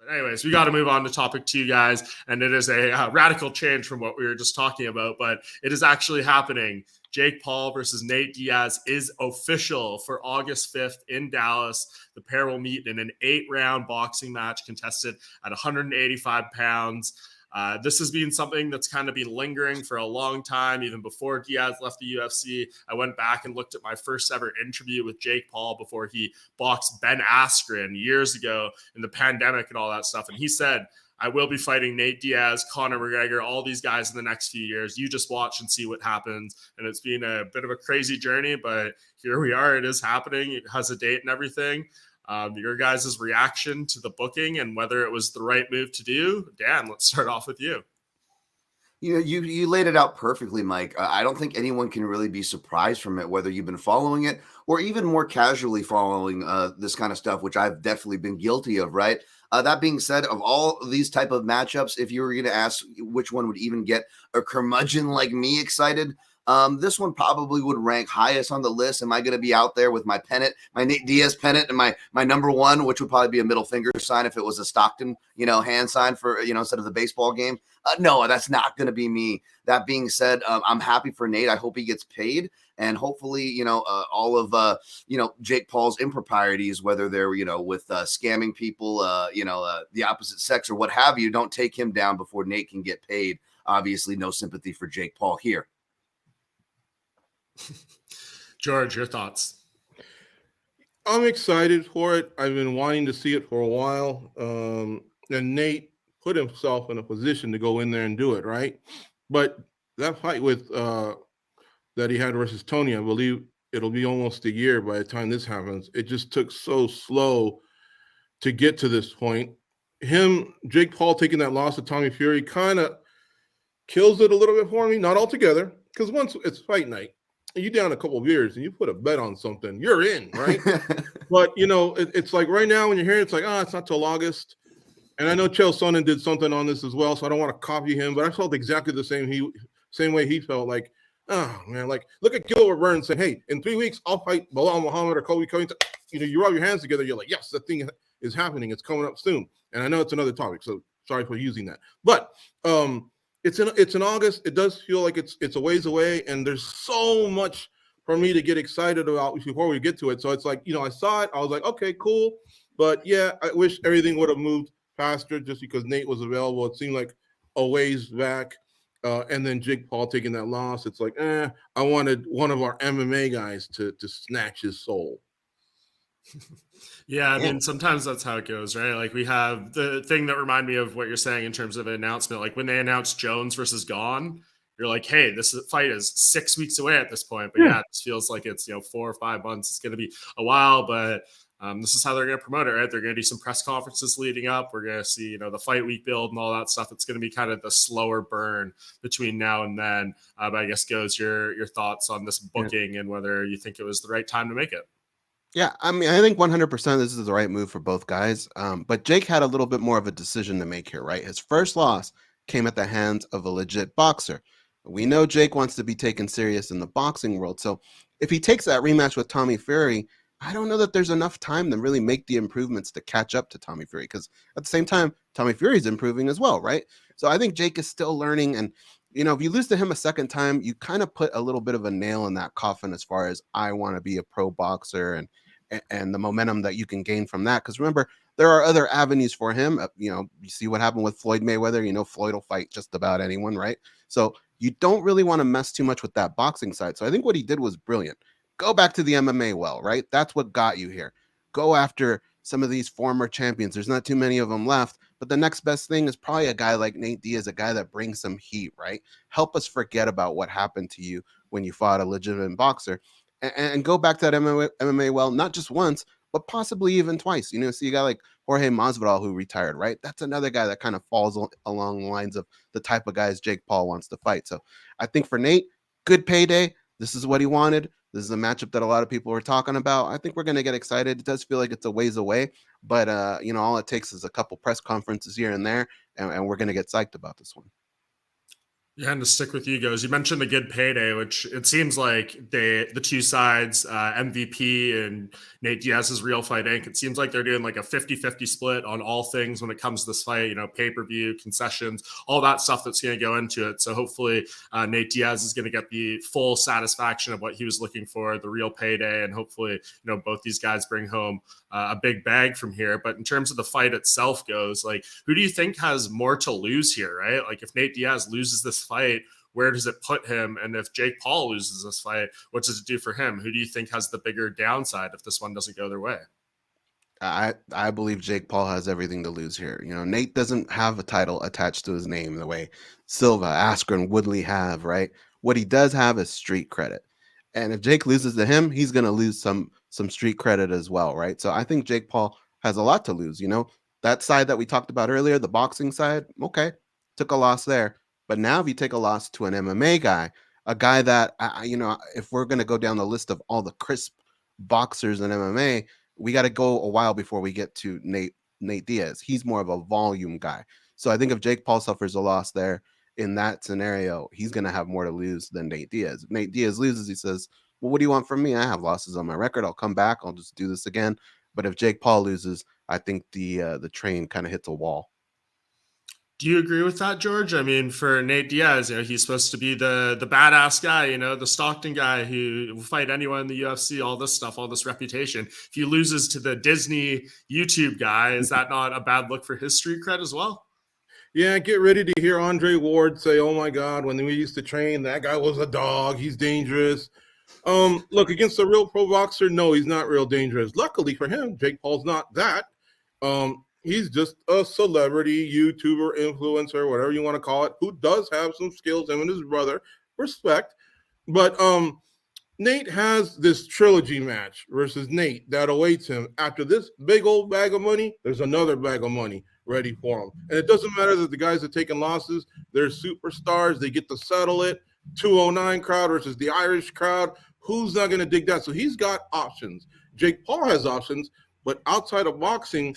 Anyways, we got to move on to topic 2, guys. And it is a radical change from what we were just talking about, but it is actually happening. Jake Paul versus Nate Diaz is official for August 5th in Dallas. The pair will meet in an 8-round boxing match contested at 185 pounds. This has been something that's kind of been lingering for a long time, even before Diaz left the UFC. I went back and looked at my first ever interview with Jake Paul before he boxed Ben Askren years ago in the pandemic and all that stuff. And he said, I will be fighting Nate Diaz, Conor McGregor, all these guys in the next few years. You just watch and see what happens. And it's been a bit of a crazy journey, but here we are. It is happening. It has a date and everything. Your guys' reaction to the booking and whether it was the right move to do. Dan, let's start off with you. You laid it out perfectly, Mike. I don't think anyone can really be surprised from it, whether you've been following it or even more casually following this kind of stuff, which I've definitely been guilty of, right? That being said, of all these type of matchups, if you were going to ask which one would even get a curmudgeon like me excited, this one probably would rank highest on the list. Am I going to be out there with my pennant, my Nate Diaz pennant, and my number one, which would probably be a middle finger sign if it was a Stockton, hand sign for, instead of the baseball game? No, that's not going to be me. That being said, I'm happy for Nate. I hope he gets paid. And hopefully, all of, Jake Paul's improprieties, whether they're, with scamming people, the opposite sex or what have you, don't take him down before Nate can get paid. Obviously, no sympathy for Jake Paul here. George, your thoughts? I'm excited for it. I've been wanting to see it for a while. And Nate put himself in a position to go in there and do it, right? But that fight with that he had versus Tony, I believe it'll be almost a year by the time this happens. It just took so slow to get to this point. Jake Paul taking that loss to Tommy Fury kind of kills it a little bit for me. Not altogether, because once it's fight night, you down a couple of beers and you put a bet on something, you're in, right? But, it's like right now when you're here, it's like, it's not till August. And I know Chael Sonnen did something on this as well, so I don't want to copy him, but I felt exactly the same way he felt. Like, oh, man, like, look at Gilbert Burns saying, hey, in 3 weeks, I'll fight Bilal Muhammad or Kobe Covington. You rub your hands together, you're like, yes, that thing is happening. It's coming up soon. And I know it's another topic, so sorry for using that. But it's in August. It does feel like it's a ways away, and there's so much for me to get excited about before we get to it. So it's like, I saw it. I was like, okay, cool. But, yeah, I wish everything would have moved faster just because Nate was available. It seemed like a ways back. And then Jake Paul taking that loss. It's like, I wanted one of our MMA guys to snatch his soul. Yeah, I mean, sometimes that's how it goes, right? Like we have the thing that reminded me of what you're saying in terms of an announcement. Like when they announced Jones versus Gane, you're like, hey, this fight is 6 weeks away at this point. But yeah, it feels like it's 4 or 5 months. It's going to be a while, but this is how they're going to promote it, right? They're going to do some press conferences leading up. We're going to see, the fight week build and all that stuff. It's going to be kind of the slower burn between now and then. But I guess goes your thoughts on this booking and whether you think it was the right time to make it. Yeah, I mean, I think 100% this is the right move for both guys. But Jake had a little bit more of a decision to make here, right? His first loss came at the hands of a legit boxer. We know Jake wants to be taken serious in the boxing world. So if he takes that rematch with Tommy Fury, I don't know that there's enough time to really make the improvements to catch up to Tommy Fury, because at the same time, Tommy Fury's improving as well, right? So I think Jake is still learning. And, if you lose to him a second time, you kind of put a little bit of a nail in that coffin as far as I want to be a pro boxer and the momentum that you can gain from that. Because remember, there are other avenues for him. You see what happened with Floyd Mayweather. Floyd will fight just about anyone, right? So you don't really want to mess too much with that boxing side. So I think what he did was brilliant. Go back to the MMA well, right? That's what got you here. Go after some of these former champions. There's not too many of them left, but the next best thing is probably a guy like Nate Diaz, a guy that brings some heat, right? Help us forget about what happened to you when you fought a legitimate boxer. And go back to that MMA well, not just once, but possibly even twice. See a guy like Jorge Masvidal who retired, right? That's another guy that kind of falls along the lines of the type of guys Jake Paul wants to fight. So I think for Nate, good payday. This is what he wanted. This is a matchup that a lot of people were talking about. I think we're going to get excited. It does feel like it's a ways away, but all it takes is a couple press conferences here and there, and we're going to get psyched about this one. Yeah, and to stick with you goes, you mentioned the good payday, which it seems like the two sides, MVP and Nate Diaz's Real Fight Inc., it seems like they're doing like a 50-50 split on all things when it comes to this fight, pay-per-view, concessions, all that stuff that's going to go into it. So hopefully Nate Diaz is going to get the full satisfaction of what he was looking for, the real payday, and hopefully, both these guys bring home a big bag from here. But in terms of the fight itself goes, like, who do you think has more to lose here, right? Like, if Nate Diaz loses this fight, where does it put him? And if Jake Paul loses this fight, what does it do for him? Who do you think has the bigger downside if this one doesn't go their way? I believe Jake Paul has everything to lose here. Nate doesn't have a title attached to his name the way Silva, Askren, Woodley have, right? What he does have is street credit. And if Jake loses to him, he's going to lose some street credit as well, right? So I think Jake Paul has a lot to lose. That side that we talked about earlier, the boxing side, okay, took a loss there. But now if you take a loss to an MMA guy, a guy that, if we're going to go down the list of all the crisp boxers in MMA, we got to go a while before we get to Nate Diaz. He's more of a volume guy. So I think if Jake Paul suffers a loss there in that scenario, he's going to have more to lose than Nate Diaz. If Nate Diaz loses, he says, well, what do you want from me? I have losses on my record. I'll come back. I'll just do this again. But if Jake Paul loses, I think the train kind of hits a wall. Do you agree with that, George? I mean, for Nate Diaz, he's supposed to be the badass guy, the Stockton guy who will fight anyone in the UFC, all this stuff, all this reputation. If he loses to the Disney YouTube guy, is that not a bad look for his street cred as well? Yeah, get ready to hear Andre Ward say, oh my God, when we used to train, that guy was a dog. He's dangerous. Look, against a real pro boxer, no, he's not real dangerous. Luckily for him, Jake Paul's not that. He's just a celebrity, YouTuber, influencer, whatever you want to call it, who does have some skills, him and his brother, respect. But Nate has this trilogy match versus Nate that awaits him. After this big old bag of money, there's another bag of money ready for him. And it doesn't matter that the guys are taking losses. They're superstars. They get to settle it. 209 crowd versus the Irish crowd. Who's not going to dig that? So he's got options. Jake Paul has options, but outside of boxing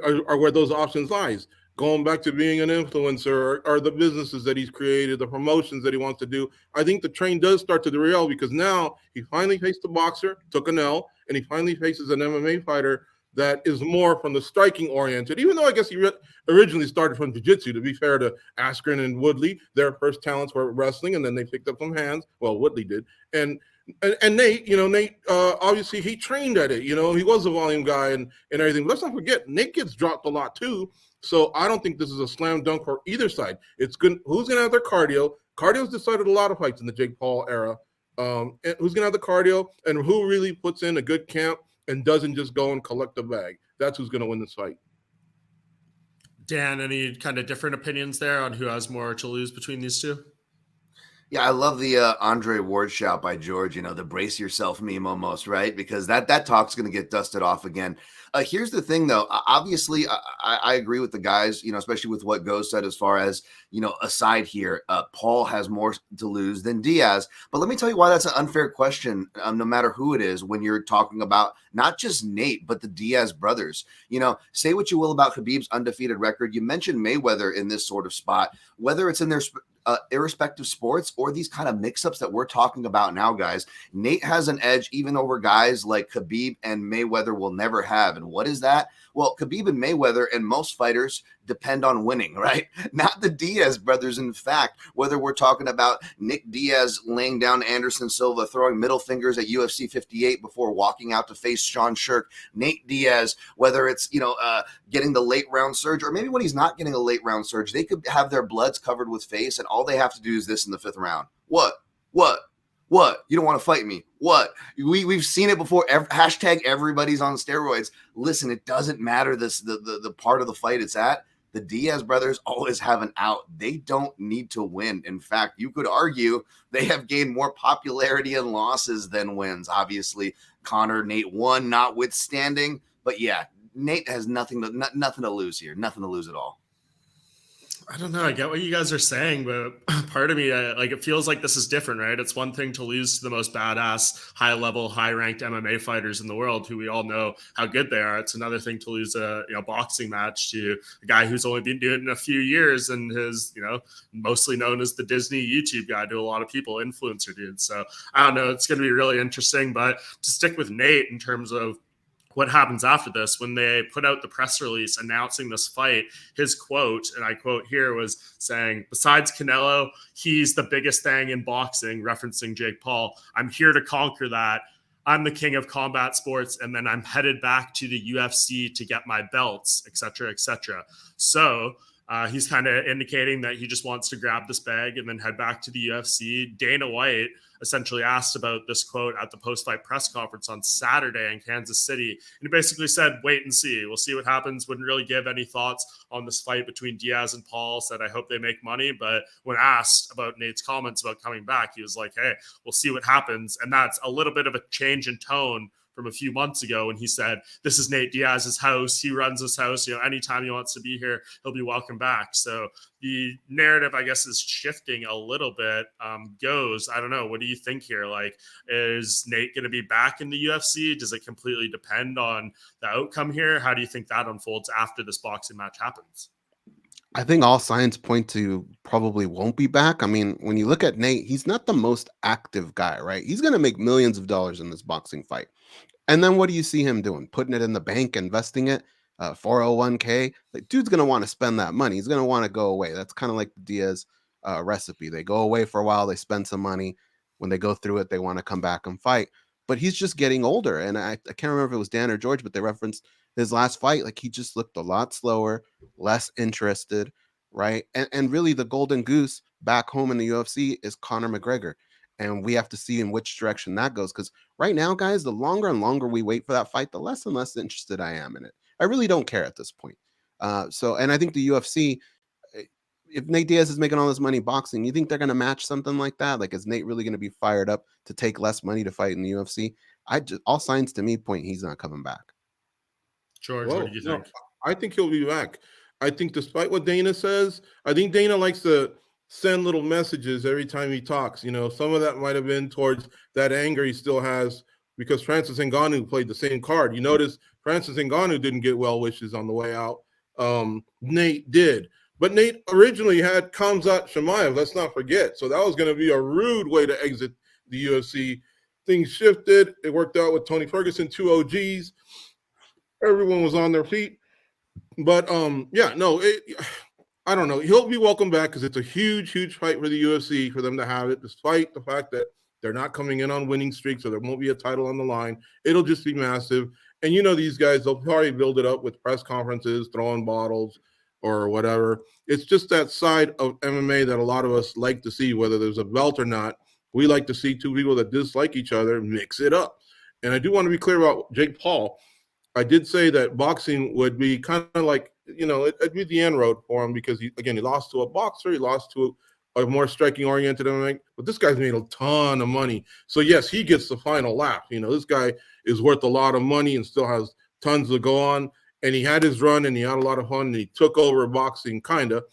are where those options lies. Going back to being an influencer or the businesses that he's created, the promotions that he wants to do. I think the train does start to derail because now he finally faced a boxer, took an L, and he finally faces an MMA fighter that is more from the striking oriented, even though I guess he originally started from jiu-jitsu, to be fair to Askren and Woodley. Their first talents were wrestling, and then they picked up some hands. Well, Woodley did. And Nate, Nate, obviously he trained at it. He was a volume guy and everything. But let's not forget, Nate gets dropped a lot too. So I don't think this is a slam dunk for either side. It's good. Who's going to have their cardio? Cardio's decided a lot of fights in the Jake Paul era. And who's going to have the cardio and who really puts in a good camp and doesn't just go and collect the bag? That's who's going to win this fight. Dan, any kind of different opinions there on who has more to lose between these two? Yeah, I love the Andre Ward shout by George, the brace yourself meme almost, right? Because that talk's going to get dusted off again. Here's the thing, though. Obviously, I agree with the guys, especially with what Go said as far as, aside here, Paul has more to lose than Diaz. But let me tell you why that's an unfair question, no matter who it is, when you're talking about not just Nate, but the Diaz brothers. Say what you will about Khabib's undefeated record. You mentioned Mayweather in this sort of spot, whether it's in their irrespective sports or these kind of mix-ups that we're talking about now, guys. Nate has an edge even over guys like Khabib and Mayweather will never have. And what is that? Well, Khabib and Mayweather and most fighters depend on winning, right? Not the Diaz brothers. In fact, whether we're talking about Nick Diaz laying down Anderson Silva, throwing middle fingers at UFC 58 before walking out to face Sean Shirk, Nate Diaz, whether it's, getting the late round surge, or maybe when he's not getting a late round surge, they could have their bloods covered with face and all they have to do is this in the 5th round. What? You don't want to fight me. What? We've seen it before. Hashtag everybody's on steroids. Listen, it doesn't matter the part of the fight it's at. The Diaz brothers always have an out. They don't need to win. In fact, you could argue they have gained more popularity and losses than wins. Obviously, Conor, Nate won, notwithstanding. But yeah, Nate has nothing to lose here. Nothing to lose at all. I don't know. I get what you guys are saying, but part of me, like, it feels like this is different, right? It's one thing to lose to the most badass, high level, high ranked MMA fighters in the world, who we all know how good they are. It's another thing to lose a boxing match to a guy who's only been doing it in a few years and is mostly known as the Disney YouTube guy to a lot of people, influencer dude. So I don't know. It's going to be really interesting. But to stick with Nate in terms of what happens after this, when they put out the press release announcing this fight, his quote, and I quote here, was saying, "Besides Canelo, he's the biggest thing in boxing," referencing Jake Paul. "I'm here to conquer that. I'm the king of combat sports, and then I'm headed back to the UFC to get my belts," etc., etc. So he's kind of indicating that he just wants to grab this bag and then head back to the UFC. Dana White essentially asked about this quote at the post-fight press conference on Saturday in Kansas City. And he basically said, wait and see. We'll see what happens. Wouldn't really give any thoughts on this fight between Diaz and Paul. Said, I hope they make money. But when asked about Nate's comments about coming back, he was like, hey, we'll see what happens. And that's a little bit of a change in tone from a few months ago when he said, this is Nate Diaz's house. He runs this house. Anytime he wants to be here, he'll be welcome back. So the narrative, I guess, is shifting a little bit. I don't know. What do you think here? Like, is Nate going to be back in the UFC? Does it completely depend on the outcome here? How do you think that unfolds after this boxing match happens? I think all signs point to probably won't be back. I mean, when you look at Nate, he's not the most active guy, right? He's going to make millions of dollars in this boxing fight. And then what do you see him doing? Putting it in the bank, investing it, 401k. Like, dude's going to want to spend that money. He's going to want to go away. That's kind of like the Diaz recipe. They go away for a while. They spend some money. When they go through it, they want to come back and fight. But he's just getting older. And I can't remember if it was Dan or George, but they referenced his last fight. Like, he just looked a lot slower, less interested, right? And really the golden goose back home in the UFC is Conor McGregor. And we have to see in which direction that goes. Because right now, guys, the longer and longer we wait for that fight, the less and less interested I am in it. I really don't care at this point. And I think the UFC, if Nate Diaz is making all this money boxing, you think they're going to match something like that? Like, is Nate really going to be fired up to take less money to fight in the UFC? All signs to me point he's not coming back. George, what do you think? I think he'll be back. I think despite what Dana says, I think Dana likes to send little messages every time he talks. Some of that might have been towards that anger he still has because Francis Ngannou played the same card. You notice Francis Ngannou didn't get well wishes on the way out. Nate did. But Nate originally had Khamzat Chimaev, let's not forget. So that was going to be a rude way to exit the UFC. Things shifted. It worked out with Tony Ferguson, 2 OGs. Everyone was on their feet. But, I don't know. He'll be welcome back because it's a huge, huge fight for the UFC for them to have it, despite the fact that they're not coming in on winning streaks, so there won't be a title on the line. It'll just be massive. And these guys, they'll probably build it up with press conferences, throwing bottles or whatever. It's just that side of MMA that a lot of us like to see, whether there's a belt or not. We like to see two people that dislike each other mix it up. And I do want to be clear about Jake Paul. I did say that boxing would be kind of like, it'd be the end road for him because he lost to a boxer. He lost to a more striking-oriented MMA. But this guy's made a ton of money. So, yes, he gets the final laugh. This guy is worth a lot of money and still has tons to go on. And he had his run and he had a lot of fun and he took over boxing kind of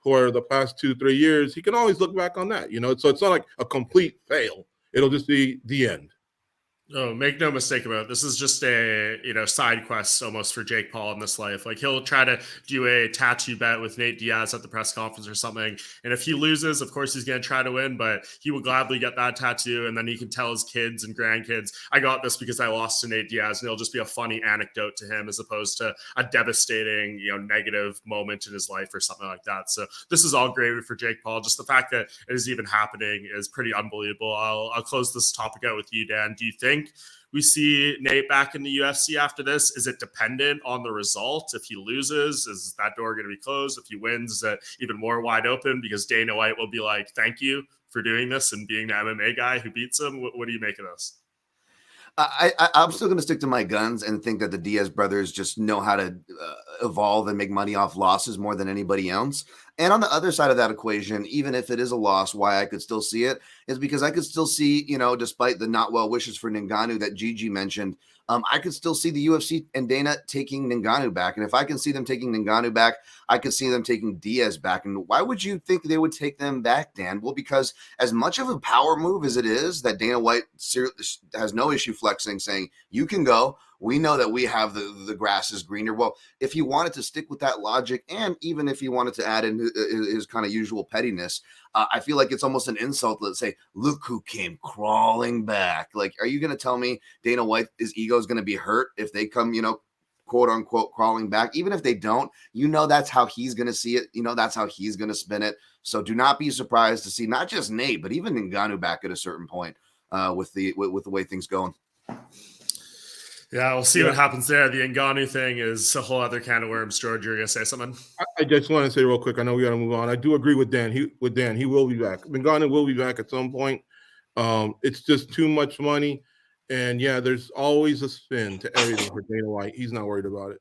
for the past 2-3 years. He can always look back on that, So it's not like a complete fail. It'll just be the end. Oh, make no mistake about it. This is just a, side quest almost for Jake Paul in this life. Like, he'll try to do a tattoo bet with Nate Diaz at the press conference or something. And if he loses, of course, he's going to try to win, but he will gladly get that tattoo. And then he can tell his kids and grandkids, I got this because I lost to Nate Diaz. And it'll just be a funny anecdote to him as opposed to a devastating, negative moment in his life or something like that. So this is all gravy for Jake Paul. Just the fact that it is even happening is pretty unbelievable. I'll close this topic out with you, Dan. Do you think we see Nate back in the UFC after this? Is it dependent on the result? If he loses, is that door going to be closed? If he wins, is that even more wide open because Dana White will be like, thank you for doing this and being the MMA guy who beats him? What do you make of this? I'm still going to stick to my guns and think that the Diaz brothers just know how to evolve and make money off losses more than anybody else. And on the other side of that equation, even if it is a loss, why I could still see it is because I could still see, despite the not well wishes for Ngannou that Gigi mentioned, I could still see the UFC and Dana taking Ngannou back. And if I can see them taking Ngannou back, I could see them taking Diaz back. And why would you think they would take them back, Dan? Well, because as much of a power move as it is, that Dana White has no issue flexing, saying, you can go. We know that we have the grass is greener. Well, if he wanted to stick with that logic, and even if he wanted to add in his kind of usual pettiness, I feel like it's almost an insult to say, look who came crawling back. Like, are you going to tell me Dana White, his ego is going to be hurt if they come, quote unquote, crawling back? Even if they don't, that's how he's going to see it. That's how he's going to spin it. So do not be surprised to see not just Nate, but even Ngannou back at a certain point with the way things going. Yeah, we'll see what happens there. The Ngannou thing is a whole other can of worms. George, you're gonna say something? I just want to say real quick. I know we got to move on. I do agree with Dan. He will be back. Ngannou will be back at some point. It's just too much money, and yeah, there's always a spin to everything for Dana White. He's not worried about it.